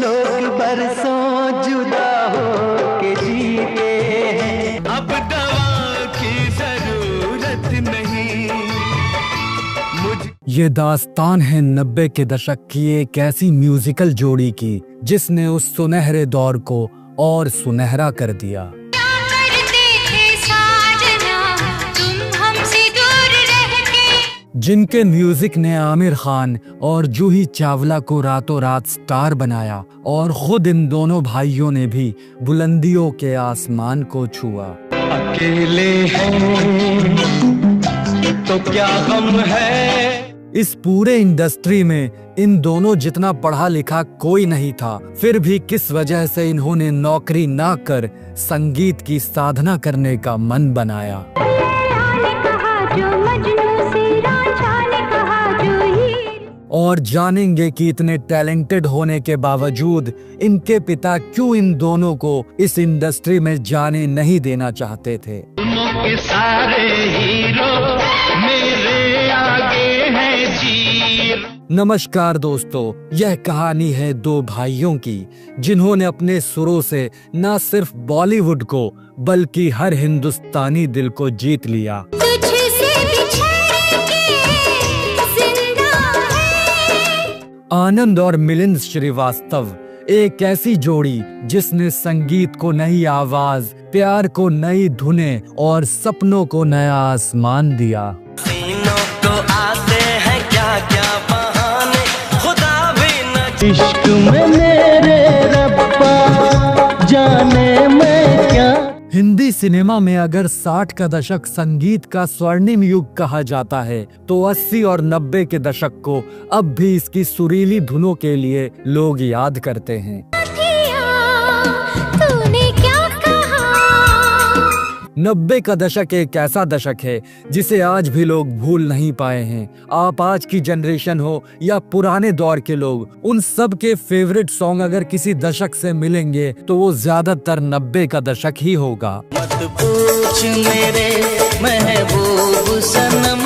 लोग बरसों जुदा हो के जीते हैं, अब दवा की जरूरत नहीं मुझे। ये दास्तान है 90 के दशक की एक ऐसी म्यूजिकल जोड़ी की जिसने उस सुनहरे दौर को और सुनहरा कर दिया। जिनके म्यूजिक ने आमिर खान और जूही चावला को रातों रात स्टार बनाया और खुद इन दोनों भाइयों ने भी बुलंदियों के आसमान को छुआ। अकेले हैं तो क्या गम है। इस पूरे इंडस्ट्री में इन दोनों जितना पढ़ा लिखा कोई नहीं था, फिर भी किस वजह से इन्होंने नौकरी ना कर संगीत की साधना करने का मन बनाया। और जानेंगे कि इतने टैलेंटेड होने के बावजूद इनके पिता क्यों इन दोनों को इस इंडस्ट्री में जाने नहीं देना चाहते थे। के सारे हीरो मेरे आगे हैं चीर। नमस्कार दोस्तों, यह कहानी है दो भाइयों की जिन्होंने अपने सुरों से न सिर्फ बॉलीवुड को बल्कि हर हिंदुस्तानी दिल को जीत लिया। आनंद और मिलिंद श्रीवास्तव एक ऐसी जोड़ी जिसने संगीत को नई आवाज, प्यार को नई धुनें और सपनों को नया आसमान दिया। सीनों को आते हैं क्या क्या बहाने, खुदा भी न इश्क में मेरे रब्बा जाने मैं क्या। हिंदी सिनेमा में अगर 60 का दशक संगीत का स्वर्णिम युग कहा जाता है तो 80 और 90 के दशक को अब भी इसकी सुरीली धुनों के लिए लोग याद करते हैं। तूने क्या कहा? 90 का दशक एक ऐसा दशक है जिसे आज भी लोग भूल नहीं पाए हैं। आप आज की जनरेशन हो या पुराने दौर के लोग, उन सब के फेवरेट सॉन्ग अगर किसी दशक से मिलेंगे तो वो ज्यादातर 90 का दशक ही होगा। मत पूछ मेरे महबूब सनम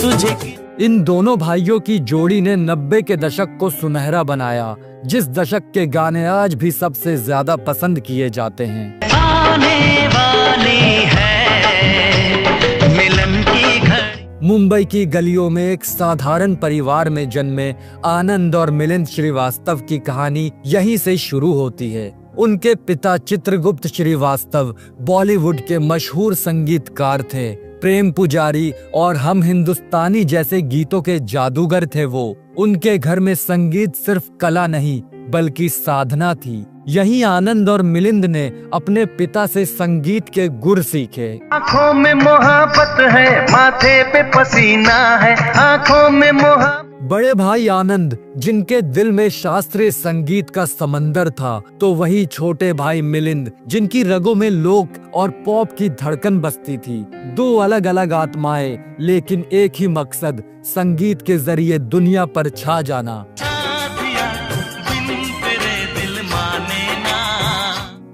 तुझे। इन दोनों भाइयों की जोड़ी ने 90 के दशक को सुनहरा बनाया, जिस दशक के गाने आज भी सबसे ज्यादा पसंद किए जाते हैं। आने वाली है मिलन की घड़ी। मुंबई की गलियों में एक साधारण परिवार में जन्मे आनंद और मिलिंद श्रीवास्तव की कहानी यहीं से शुरू होती है। उनके पिता चित्रगुप्त श्रीवास्तव बॉलीवुड के मशहूर संगीतकार थे। प्रेम पुजारी और हम हिंदुस्तानी जैसे गीतों के जादूगर थे वो। उनके घर में संगीत सिर्फ कला नहीं बल्कि साधना थी। यही आनंद और मिलिंद ने अपने पिता से संगीत के गुर सीखे। आँखों में मोहब्बत है, माथे पे पसीना है, आँखों में मोहब्बत। बड़े भाई आनंद जिनके दिल में शास्त्रीय संगीत का समंदर था, तो वही छोटे भाई मिलिंद जिनकी रगों में लोक और पॉप की धड़कन बसती थी। दो अलग अलग आत्माएं लेकिन एक ही मकसद, संगीत के जरिए दुनिया पर छा जाना।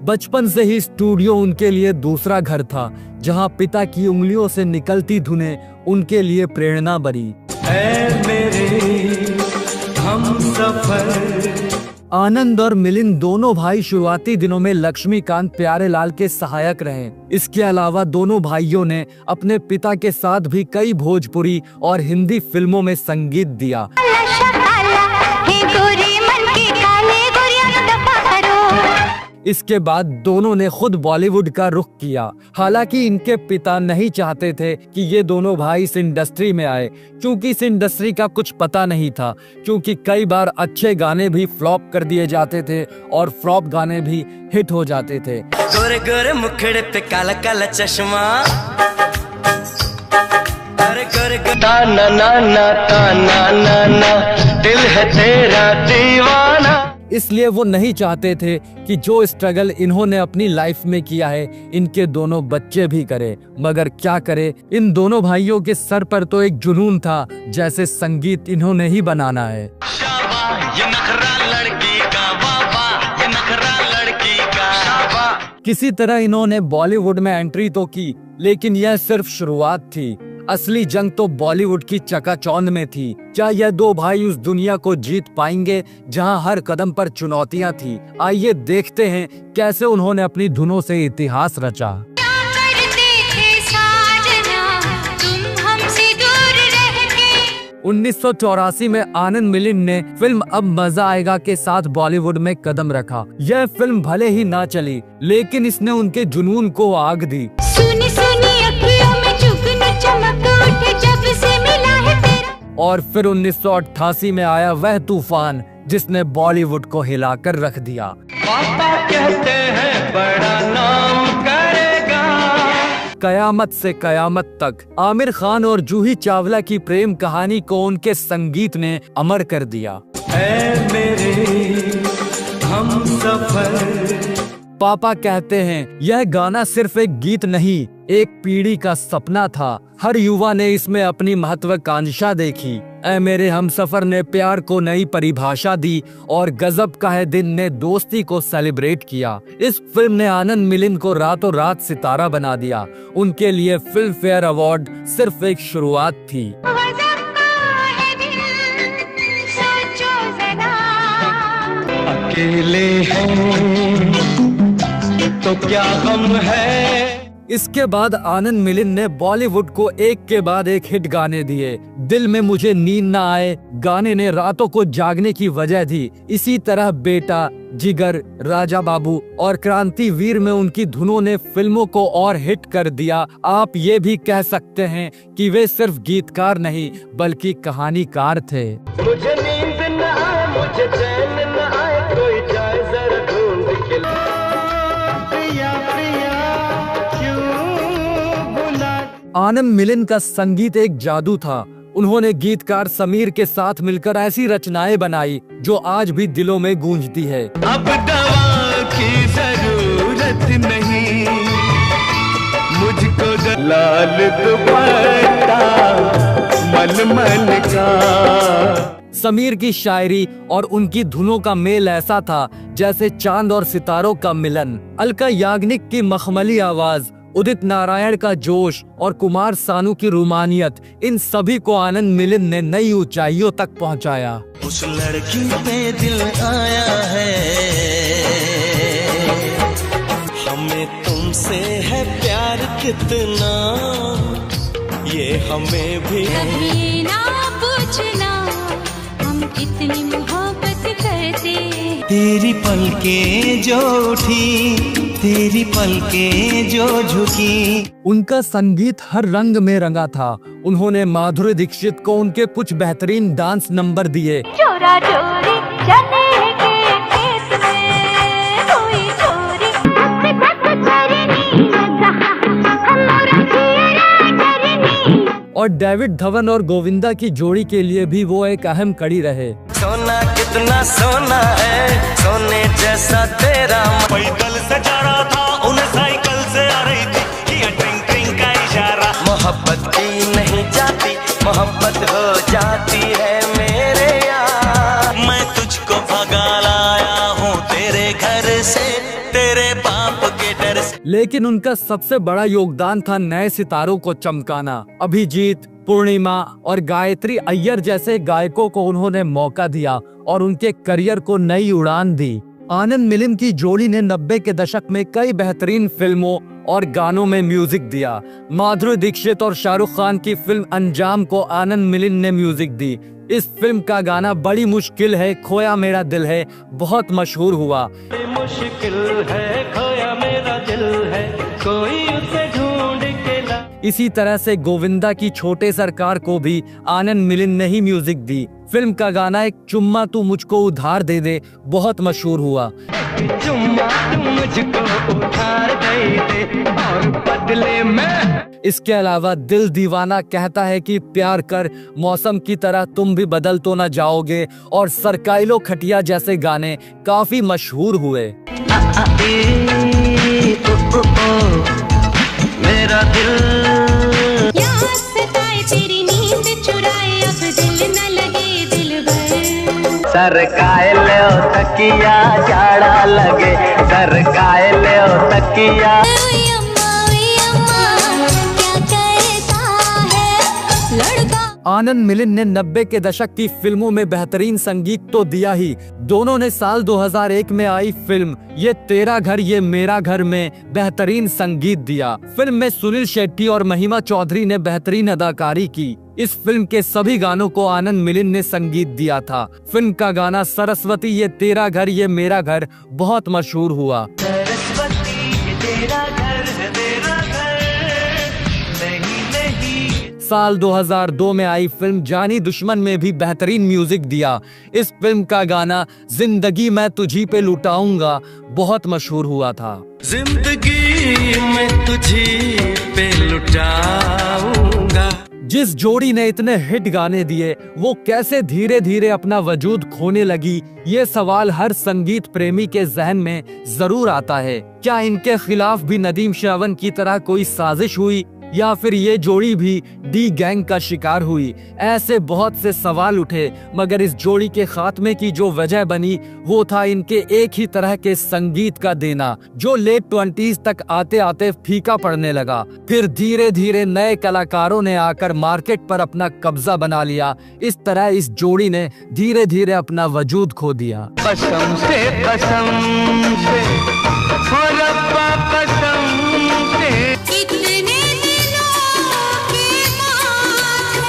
बचपन से ही स्टूडियो उनके लिए दूसरा घर था, जहां पिता की उंगलियों से निकलती धुनें उनके लिए प्रेरणा बनी। आनंद और मिलिंद दोनों भाई शुरुआती दिनों में लक्ष्मीकांत प्यारेलाल के सहायक रहे। इसके अलावा दोनों भाइयों ने अपने पिता के साथ भी कई भोजपुरी और हिंदी फिल्मों में संगीत दिया। इसके बाद दोनों ने खुद बॉलीवुड का रुख किया। हालांकि इनके पिता नहीं चाहते थे कि ये दोनों भाई इस इंडस्ट्री में आए, क्योंकि इस इंडस्ट्री का कुछ पता नहीं था। क्योंकि कई बार अच्छे गाने भी फ्लॉप कर दिए जाते थे और फ्लॉप गाने भी हिट हो जाते थे। गोरे गोरे मुखड़े पे काला काला चश्मा, अरे गोरे ताना ना ना ताना ना ना, दिल है तेरा दीवाना। इसलिए वो नहीं चाहते थे कि जो स्ट्रगल इन्होंने अपनी लाइफ में किया है इनके दोनों बच्चे भी करें। मगर क्या करे, इन दोनों भाइयों के सर पर तो एक जुनून था, जैसे संगीत इन्होंने ही बनाना है। ये नखरा लड़की का, वाह ये नखरा लड़की का। किसी तरह इन्होंने बॉलीवुड में एंट्री तो की, लेकिन यह सिर्फ शुरुआत थी। असली जंग तो बॉलीवुड की चकाचौंध में थी। क्या यह दो भाई उस दुनिया को जीत पाएंगे जहां हर कदम पर चुनौतियां थी? आइए देखते हैं कैसे उन्होंने अपनी धुनों से इतिहास रचा। 1984 में आनंद मिलिंद ने फिल्म अब मजा आएगा के साथ बॉलीवुड में कदम रखा। यह फिल्म भले ही ना चली, लेकिन इसने उनके जुनून को आग दी। सुनी सुनी अखियों में जुगनू चमक उठे जब से मिला है तेरा। और फिर 1988 में आया वह तूफान जिसने बॉलीवुड को हिलाकर रख दिया। पापा कहते हैं बड़ा नाम करेगा। कयामत से कयामत तक आमिर खान और जूही चावला की प्रेम कहानी को उनके संगीत ने अमर कर दिया। ऐ मेरे हमसफर। पापा कहते हैं यह गाना सिर्फ एक गीत नहीं, एक पीढ़ी का सपना था। हर युवा ने इसमें अपनी महत्वाकांक्षा देखी। ऐ मेरे हमसफर ने प्यार को नई परिभाषा दी और गजब का है दिन ने दोस्ती को सेलिब्रेट किया। इस फिल्म ने आनंद मिलिंद को रातों रात सितारा बना दिया। उनके लिए फिल्म फेयर अवार्ड सिर्फ एक शुरुआत थी। अकेले हैं तो क्या गम है। इसके बाद आनंद मिलिंद ने बॉलीवुड को एक के बाद एक हिट गाने दिए। दिल में मुझे नींद ना आए गाने ने रातों को जागने की वजह दी। इसी तरह बेटा, जिगर, राजा बाबू और क्रांति वीर में उनकी धुनों ने फिल्मों को और हिट कर दिया। आप ये भी कह सकते हैं कि वे सिर्फ गीतकार नहीं बल्कि कहानीकार थे। मुझे नींद न आए, मुझे चैन न आए, कोई जाए जरा ढूंढ के ला। प्रिया प्रिया क्यों बुला। आनंद मिलिंद का संगीत एक जादू था। उन्होंने गीतकार समीर के साथ मिलकर ऐसी रचनाएं बनाई जो आज भी दिलों में गूंजती है। अब दवा की जरूरत नहीं मुझको, लाल दुपट्टा मलमल का। समीर की शायरी और उनकी धुनों का मेल ऐसा था जैसे चांद और सितारों का मिलन। अलका याग्निक की मखमली आवाज, उदित नारायण का जोश और कुमार सानू की रूमानियत, इन सभी को आनंद मिलिंद ने नई ऊंचाइयों तक पहुंचाया। उस लड़की पे दिल आया है, हमें तुमसे है प्यार कितना, ये हमें भी कभी ना पूछना हम कितनी मोहब्बत करते। तेरी पलकें जो उठी, तेरी पलकें जो झुकी। उनका संगीत हर रंग में रंगा था। उन्होंने माधुरी दीक्षित को उनके कुछ बेहतरीन डांस नंबर दिए। चोरा चोरी चले के खेत में कोई चोरी धक धक करनी हमारा चेहरा डरनी। और डेविड धवन और गोविंदा की जोड़ी के लिए भी वो एक अहम कड़ी रहे। सोना कितना सोना है, सोने जैसा तेरा। पैदल से जा रहा था, उन्हें साइकिल से आ रही थी, किया ट्रिंग ट्रिंग का इशारा। मोहब्बत की नहीं जाती, मोहब्बत हो जाती है मेरे यार। मैं तुझको भगा लाया हूँ तेरे घर से, तेरे बाप के डर से। लेकिन उनका सबसे बड़ा योगदान था नए सितारों को चमकाना। अभिजीत, पूर्णिमा और गायत्री अय्यर जैसे गायकों को उन्होंने मौका दिया और उनके करियर को नई उड़ान दी। आनंद मिलिंद की जोड़ी ने 90 के दशक में कई बेहतरीन फिल्मों और गानों में म्यूजिक दिया। माधुरी दीक्षित और शाहरुख खान की फिल्म अंजाम को आनंद मिलिंद ने म्यूजिक दी। इस फिल्म का गाना बड़ी मुश्किल है खोया मेरा दिल है बहुत मशहूर हुआ। मुश्किल है खोया मेरा दिल है, कोई उसे ढूंढ के ला। इसी तरह से गोविंदा की छोटे सरकार को भी आनंद मिलिंद ने ही म्यूजिक दी। फिल्म का गाना एक चुम्मा तू मुझको उधार दे दे बहुत मशहूर हुआ। चुम्मा तू मुझको उधार दे दे और बदले में। इसके अलावा दिल दीवाना कहता है कि प्यार कर, मौसम की तरह तुम भी बदल तो न जाओगे और सरकाइलो खटिया जैसे गाने काफी मशहूर हुए। मेरा दिल याद सताए तेरी नींद चुराए, अब दिल न लगे दिल भर। सरकाए ले तकिया जाड़ा लगे, सरकाए ले तकिया। ओए अम्मा क्या कहता है आनंद मिलिंद ने 90 के दशक की फिल्मों में बेहतरीन संगीत तो दिया ही, दोनों ने साल 2001 में आई फिल्म ये तेरा घर ये मेरा घर में बेहतरीन संगीत दिया। फिल्म में सुनील शेट्टी और महिमा चौधरी ने बेहतरीन अदाकारी की। इस फिल्म के सभी गानों को आनंद मिलिंद ने संगीत दिया था। फिल्म का गाना सरस्वती ये तेरा घर ये मेरा घर बहुत मशहूर हुआ। सरस्वती ये तेरा घर है तेरा घर, नहीं नहीं। साल 2002 में आई फिल्म जानी दुश्मन में भी बेहतरीन म्यूजिक दिया। इस फिल्म का गाना जिंदगी मैं तुझी पे लुटाऊंगा बहुत मशहूर हुआ था। जिंदगी में तुझी पे लुटाऊंगा। जिस जोड़ी ने इतने हिट गाने दिए वो कैसे धीरे धीरे अपना वजूद खोने लगी, ये सवाल हर संगीत प्रेमी के जहन में जरूर आता है। क्या इनके खिलाफ भी नदीम श्रावण की तरह कोई साजिश हुई या फिर ये जोड़ी भी डी गैंग का शिकार हुई? ऐसे बहुत से सवाल उठे, मगर इस जोड़ी के खात्मे की जो वजह बनी वो था इनके एक ही तरह के संगीत का देना, जो लेट 20s तक आते आते फीका पड़ने लगा। फिर धीरे धीरे नए कलाकारों ने आकर मार्केट पर अपना कब्जा बना लिया। इस तरह इस जोड़ी ने धीरे धीरे अपना वजूद खो दिया। कसम से हो रब्बा कसम से। कितने दिलों के माथे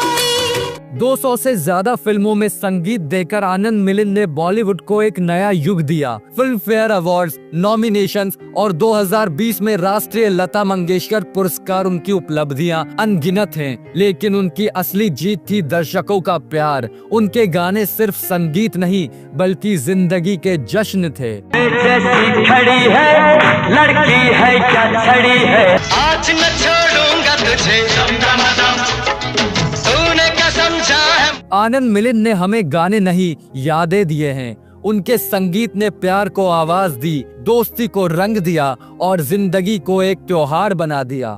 आई। 200 से ज्यादा फिल्मों में संगीत देकर आनंद मिलिंद ने बॉलीवुड को एक नया युग दिया। फिल्म फेयर अवार्ड्स, नॉमिनेशंस और 2020 में राष्ट्रीय लता मंगेशकर पुरस्कार उनकी उपलब्धियां अनगिनत हैं। लेकिन उनकी असली जीत थी दर्शकों का प्यार। उनके गाने सिर्फ संगीत नहीं बल्कि जिंदगी के जश्न थे। जैसी खड़ी है लड़की है क्या छड़ी है, आज न छोड़ूंगा तुझे, तूने क्या समझा है। आनंद मिलिंद ने हमें गाने नहीं यादें दिए हैं। उनके संगीत ने प्यार को आवाज दी, दोस्ती को रंग दिया और जिंदगी को एक त्योहार बना दिया।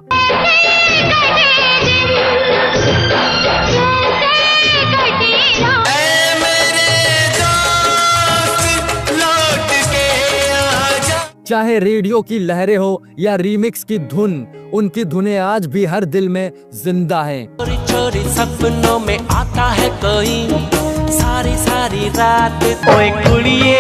चाहे रेडियो की लहरें हो या रीमिक्स की धुन, उनकी धुनें आज भी हर दिल में जिंदा हैं। चोरी चोरी सपनों में आता है कोई, सारी सारी रात। ओए कुड़िए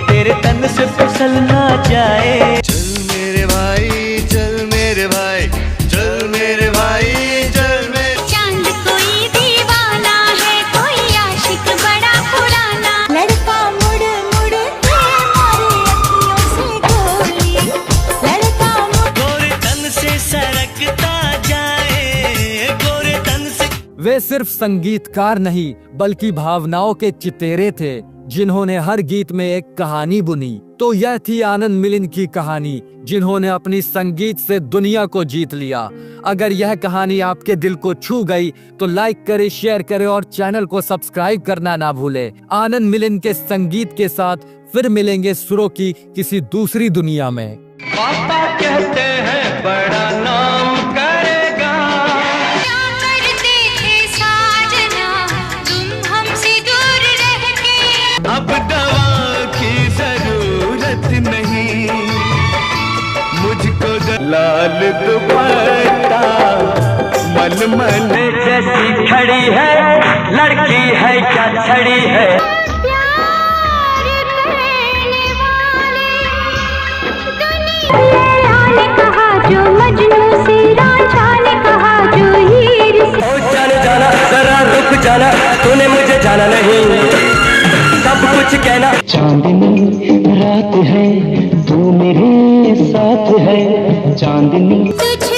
तेरे तन से फिसल ना जाए। चल मेरे भाई चल मेरे भाई चल मेरे भाई चल मेरे। चांद कोई दीवाना है, कोई आशिक बड़ा पुराना। लड़का मुड़ मुड़ के मारे अखियों से गोली, लड़का मुड़। गोरे तन से सरकता जाए, गोरे तन से। वे सिर्फ संगीतकार नहीं बल्कि भावनाओं के चितेरे थे, जिन्होंने हर गीत में एक कहानी बुनी। तो यह थी आनंद मिलिंद की कहानी, जिन्होंने अपनी संगीत से दुनिया को जीत लिया। अगर यह कहानी आपके दिल को छू गई तो लाइक करें, शेयर करें और चैनल को सब्सक्राइब करना ना भूलें। आनंद मिलिंद के संगीत के साथ फिर मिलेंगे सुरों की किसी दूसरी दुनिया में। पापा कहते हैं बड़ा नाम करेगा। क्या करते थे साजना तुम हमसे दूर रह के। अब दवा की जरूरत नहीं, मुझको लाल दुपट्टा मलमल जैसी खड़ी है, लड़की है क्या छड़ी है। प्यार करने वाले दुनिया ने कहा जो मजनू से, रांझा ने कहा जो हीर से। ओ जाने जाना जरा रुक जाना, तूने मुझे जाना नहीं, सब कुछ कहना। चांदनी रात है तू मेरे साथ है, चांदनी तुझे